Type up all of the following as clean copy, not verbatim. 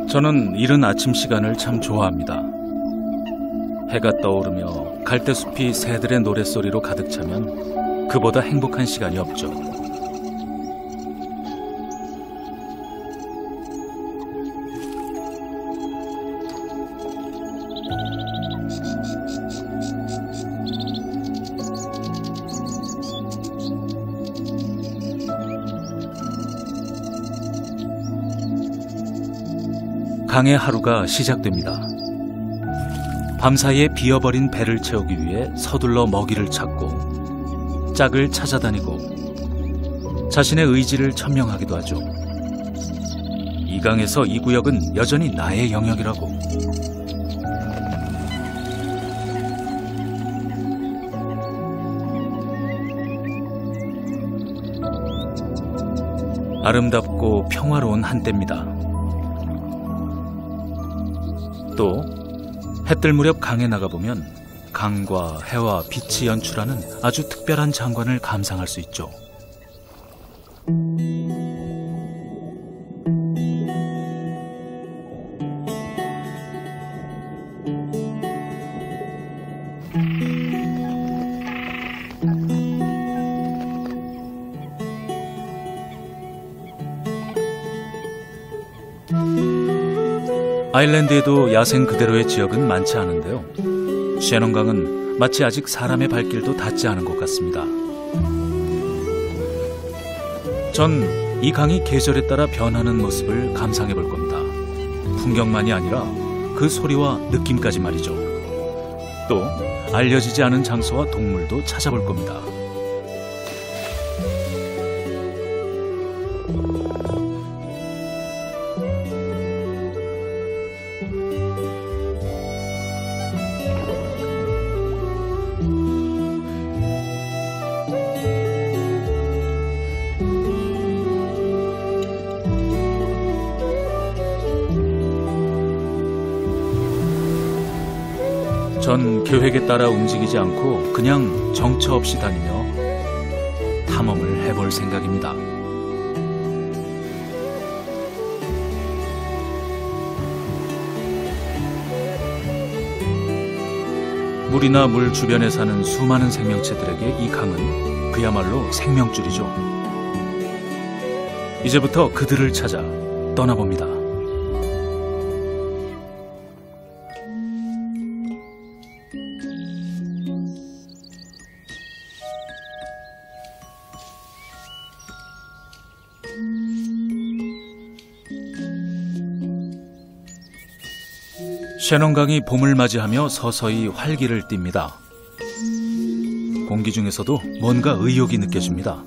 저는 이른 아침 시간을 참 좋아합니다. 해가 떠오르며 갈대숲이 새들의 노랫소리로 가득 차면 그보다 행복한 시간이 없죠. 강의 하루가 시작됩니다. 밤사이에 비어버린 배를 채우기 위해 서둘러 먹이를 찾고 짝을 찾아다니고 자신의 의지를 천명하기도 하죠. 이 강에서 이 구역은 여전히 나의 영역이라고. 아름답고 평화로운 한때입니다. 또 해뜰 무렵 강에 나가보면 강과 해와 빛이 연출하는 아주 특별한 장관을 감상할 수 있죠. 아일랜드에도 야생 그대로의 지역은 많지 않은데요. 셰넌강은 마치 아직 사람의 발길도 닿지 않은 것 같습니다. 전 이 강이 계절에 따라 변하는 모습을 감상해 볼 겁니다. 풍경만이 아니라 그 소리와 느낌까지 말이죠. 또 알려지지 않은 장소와 동물도 찾아볼 겁니다. 전 계획에 따라 움직이지 않고 그냥 정처 없이 다니며 탐험을 해볼 생각입니다. 물이나 물 주변에 사는 수많은 생명체들에게 이 강은 그야말로 생명줄이죠. 이제부터 그들을 찾아 떠나봅니다. 셰넌강이 봄을 맞이하며 서서히 활기를 띱니다. 공기 중에서도 뭔가 의욕이 느껴집니다.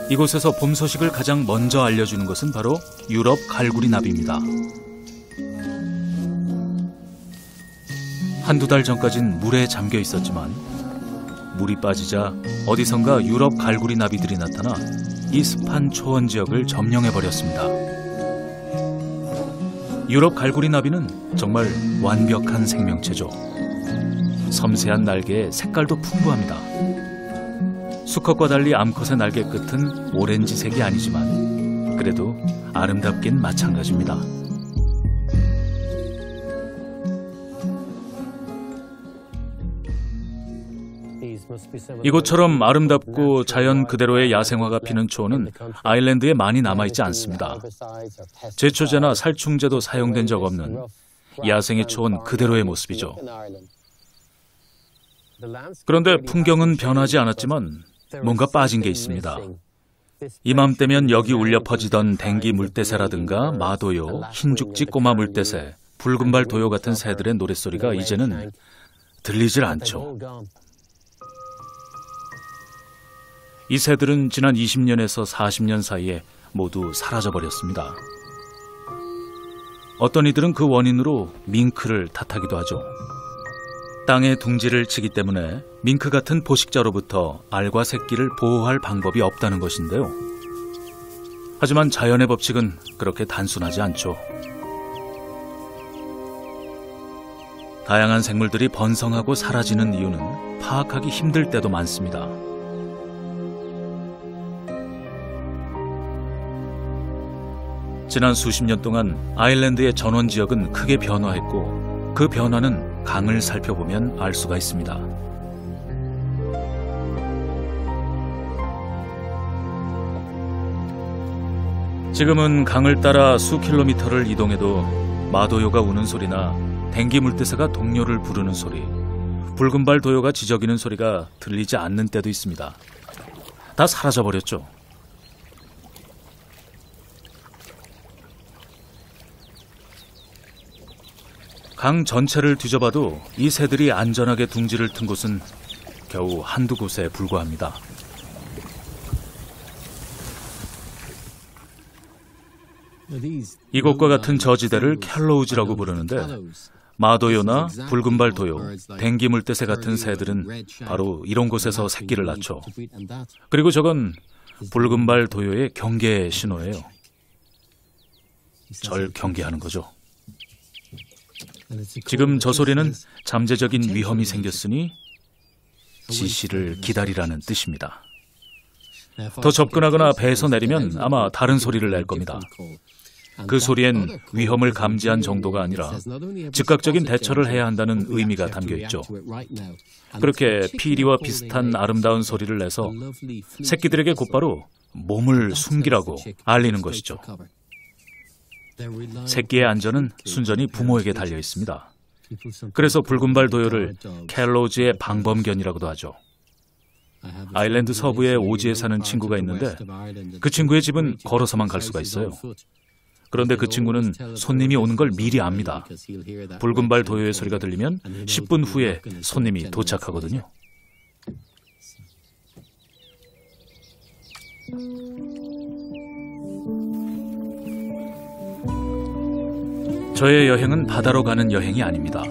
이곳에서 봄 소식을 가장 먼저 알려주는 것은 바로 유럽 갈구리나비입니다. 한두 달 전까진 물에 잠겨 있었지만 물이 빠지자 어디선가 유럽 갈구리나비들이 나타나 이 습한 초원 지역을 점령해버렸습니다. 유럽 갈구리나비는 정말 완벽한 생명체죠. 섬세한 날개에 색깔도 풍부합니다. 수컷과 달리 암컷의 날개 끝은 오렌지색이 아니지만 그래도 아름답긴 마찬가지입니다. 이곳처럼 아름답고 자연 그대로의 야생화가 피는 초원은 아일랜드에 많이 남아있지 않습니다. 제초제나 살충제도 사용된 적 없는 야생의 초원 그대로의 모습이죠. 그런데 풍경은 변하지 않았지만 뭔가 빠진 게 있습니다. 이맘때면 여기 울려 퍼지던 댕기 물대새라든가 마도요, 흰죽지 꼬마 물대새, 붉은발 도요 같은 새들의 노랫소리가 이제는 들리질 않죠. 이 새들은 지난 20년에서 40년 사이에 모두 사라져버렸습니다. 어떤 이들은 그 원인으로 밍크를 탓하기도 하죠. 땅에 둥지를 치기 때문에 밍크 같은 포식자로부터 알과 새끼를 보호할 방법이 없다는 것인데요. 하지만 자연의 법칙은 그렇게 단순하지 않죠. 다양한 생물들이 번성하고 사라지는 이유는 파악하기 힘들 때도 많습니다. 지난 수십 년 동안 아일랜드의 전원 지역은 크게 변화했고 그 변화는 강을 살펴보면 알 수가 있습니다. 지금은 강을 따라 수 킬로미터를 이동해도 마도요가 우는 소리나 댕기 물대새가 동료를 부르는 소리, 붉은발 도요가 지저귀는 소리가 들리지 않는 때도 있습니다. 다 사라져버렸죠. 강 전체를 뒤져봐도 이 새들이 안전하게 둥지를 튼 곳은 겨우 한두 곳에 불과합니다. 이곳과 같은 저지대를 캘로우즈라고 부르는데 마도요나 붉은발 도요, 댕기 물대새 같은 새들은 바로 이런 곳에서 새끼를 낳죠. 그리고 저건 붉은발 도요의 경계의 신호예요. 절 경계하는 거죠. 지금 저 소리는 잠재적인 위험이 생겼으니 지시를 기다리라는 뜻입니다. 더 접근하거나 배에서 내리면 아마 다른 소리를 낼 겁니다. 그 소리엔 위험을 감지한 정도가 아니라 즉각적인 대처를 해야 한다는 의미가 담겨 있죠. 그렇게 피리와 비슷한 아름다운 소리를 내서 새끼들에게 곧바로 몸을 숨기라고 알리는 것이죠. 새끼의 안전은 순전히 부모에게 달려 있습니다. 그래서 붉은발 도요를 캘로우즈의 방범견이라고도 하죠. 아일랜드 서부의 오지에 사는 친구가 있는데 그 친구의 집은 걸어서만 갈 수가 있어요. 그런데 그 친구는 손님이 오는 걸 미리 압니다. 붉은발 도요의 소리가 들리면 10분 후에 손님이 도착하거든요. 저의 여행은 바다로 가는 여행이 아닙니다.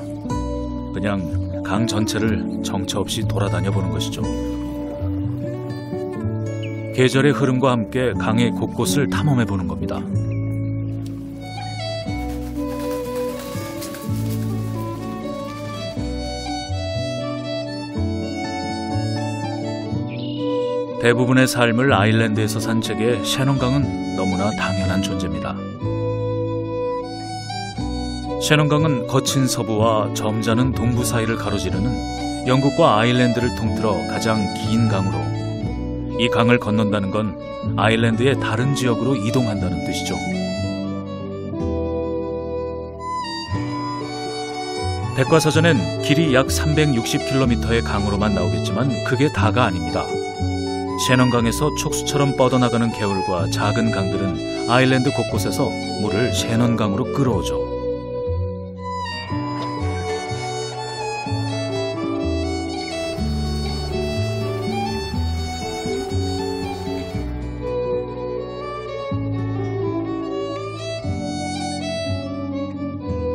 그냥 강 전체를 정처 없이 돌아다녀 보는 것이죠. 계절의 흐름과 함께 강의 곳곳을 탐험해 보는 겁니다. 대부분의 삶을 아일랜드에서 산 제게 셰넌강은 너무나 당연한 존재입니다. 셰넌강은 거친 서부와 점잖은 동부 사이를 가로지르는 영국과 아일랜드를 통틀어 가장 긴 강으로 이 강을 건넌다는 건 아일랜드의 다른 지역으로 이동한다는 뜻이죠. 백과사전엔 길이 약 360km의 강으로만 나오겠지만 그게 다가 아닙니다. 셰넌강에서 촉수처럼 뻗어나가는 개울과 작은 강들은 아일랜드 곳곳에서 물을 셰넌강으로 끌어오죠.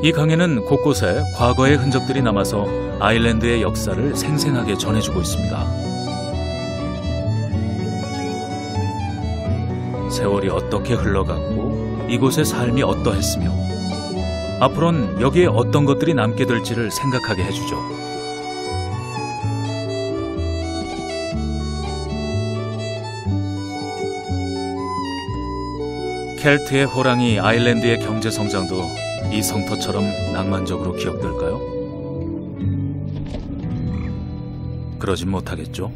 이 강에는 곳곳에 과거의 흔적들이 남아서 아일랜드의 역사를 생생하게 전해주고 있습니다. 세월이 어떻게 흘러갔고 이곳의 삶이 어떠했으며 앞으로는 여기에 어떤 것들이 남게 될지를 생각하게 해주죠. 켈트의 호랑이 아일랜드의 경제 성장도 이 성터처럼 낭만적으로 기억될까요? 그러진 못하겠죠.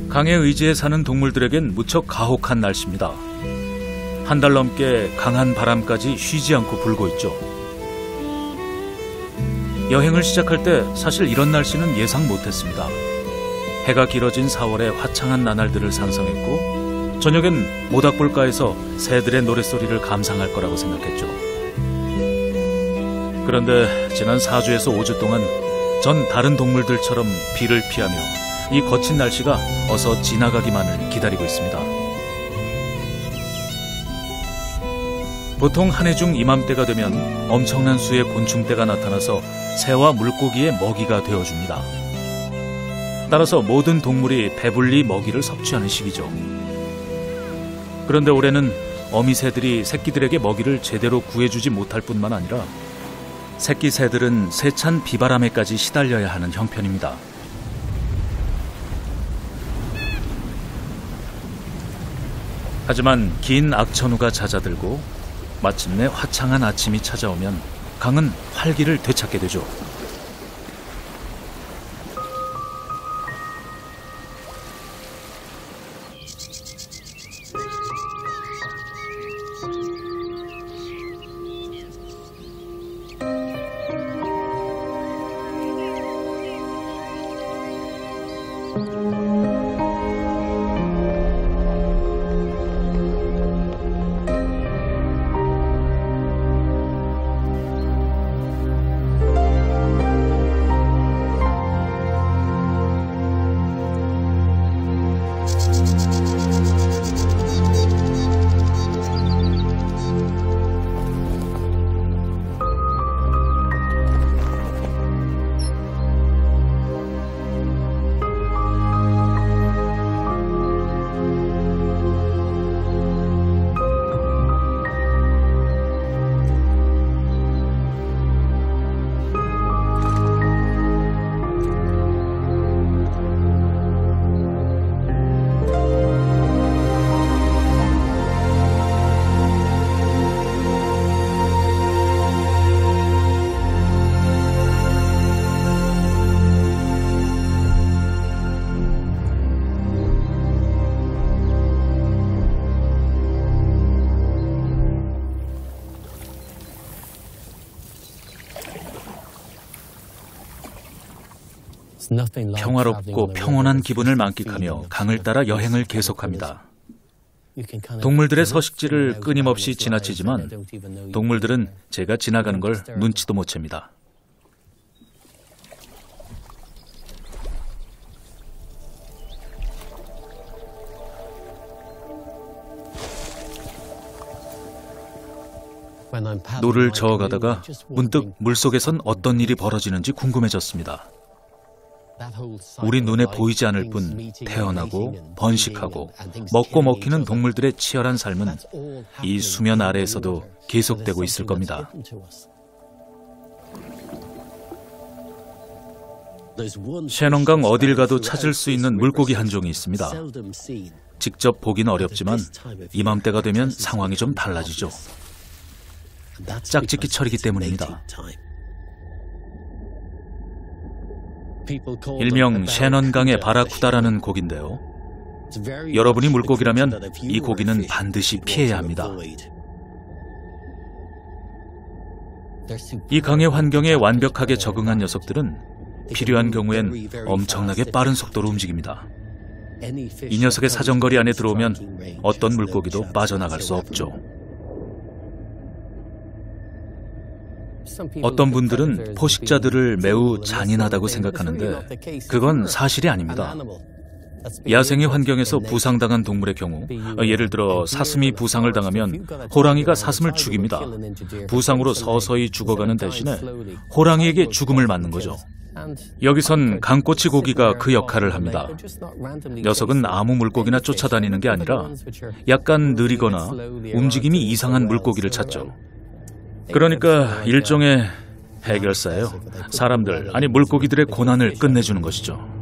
강에 의지해 사는 동물들에겐 무척 가혹한 날씨입니다. 한 달 넘게 강한 바람까지 쉬지 않고 불고 있죠. 여행을 시작할 때 사실 이런 날씨는 예상 못했습니다. 해가 길어진 4월의 화창한 나날들을 상상했고 저녁엔 모닥불가에서 새들의 노랫소리를 감상할 거라고 생각했죠. 그런데 지난 4주에서 5주 동안 전 다른 동물들처럼 비를 피하며 이 거친 날씨가 어서 지나가기만을 기다리고 있습니다. 보통 한 해 중 이맘때가 되면 엄청난 수의 곤충떼가 나타나서 새와 물고기의 먹이가 되어줍니다. 따라서 모든 동물이 배불리 먹이를 섭취하는 시기죠. 그런데 올해는 어미새들이 새끼들에게 먹이를 제대로 구해주지 못할 뿐만 아니라 새끼 새들은 세찬 비바람에까지 시달려야 하는 형편입니다. 하지만 긴 악천후가 잦아들고 마침내 화창한 아침이 찾아오면 강은 활기를 되찾게 되죠. 평화롭고 평온한 기분을 만끽하며 강을 따라 여행을 계속합니다. 동물들의 서식지를 끊임없이 지나치지만 동물들은 제가 지나가는 걸 눈치도 못 챕니다. 노를 저어가다가 문득 물속에선 어떤 일이 벌어지는지 궁금해졌습니다. 우리 눈에 보이지 않을 뿐 태어나고 번식하고 먹고 먹히는 동물들의 치열한 삶은 이 수면 아래에서도 계속되고 있을 겁니다. 셰넌강 어딜 가도 찾을 수 있는 물고기 한 종이 있습니다. 직접 보기는 어렵지만 이맘때가 되면 상황이 좀 달라지죠. 짝짓기철이기 때문입니다. 일명 셰넌강의 바라쿠다라는 고기인데요. 여러분이 물고기라면 이 고기는 반드시 피해야 합니다. 이 강의 환경에 완벽하게 적응한 녀석들은 필요한 경우엔 엄청나게 빠른 속도로 움직입니다. 이 녀석의 사정거리 안에 들어오면 어떤 물고기도 빠져나갈 수 없죠. 어떤 분들은 포식자들을 매우 잔인하다고 생각하는데 그건 사실이 아닙니다. 야생의 환경에서 부상당한 동물의 경우, 예를 들어 사슴이 부상을 당하면 호랑이가 사슴을 죽입니다. 부상으로 서서히 죽어가는 대신에 호랑이에게 죽음을 맞는 거죠. 여기선 강꼬치 고기가 그 역할을 합니다. 녀석은 아무 물고기나 쫓아다니는 게 아니라 약간 느리거나 움직임이 이상한 물고기를 찾죠. 그러니까 일종의 해결사예요. 사람들, 아니 물고기들의 고난을 끝내주는 것이죠.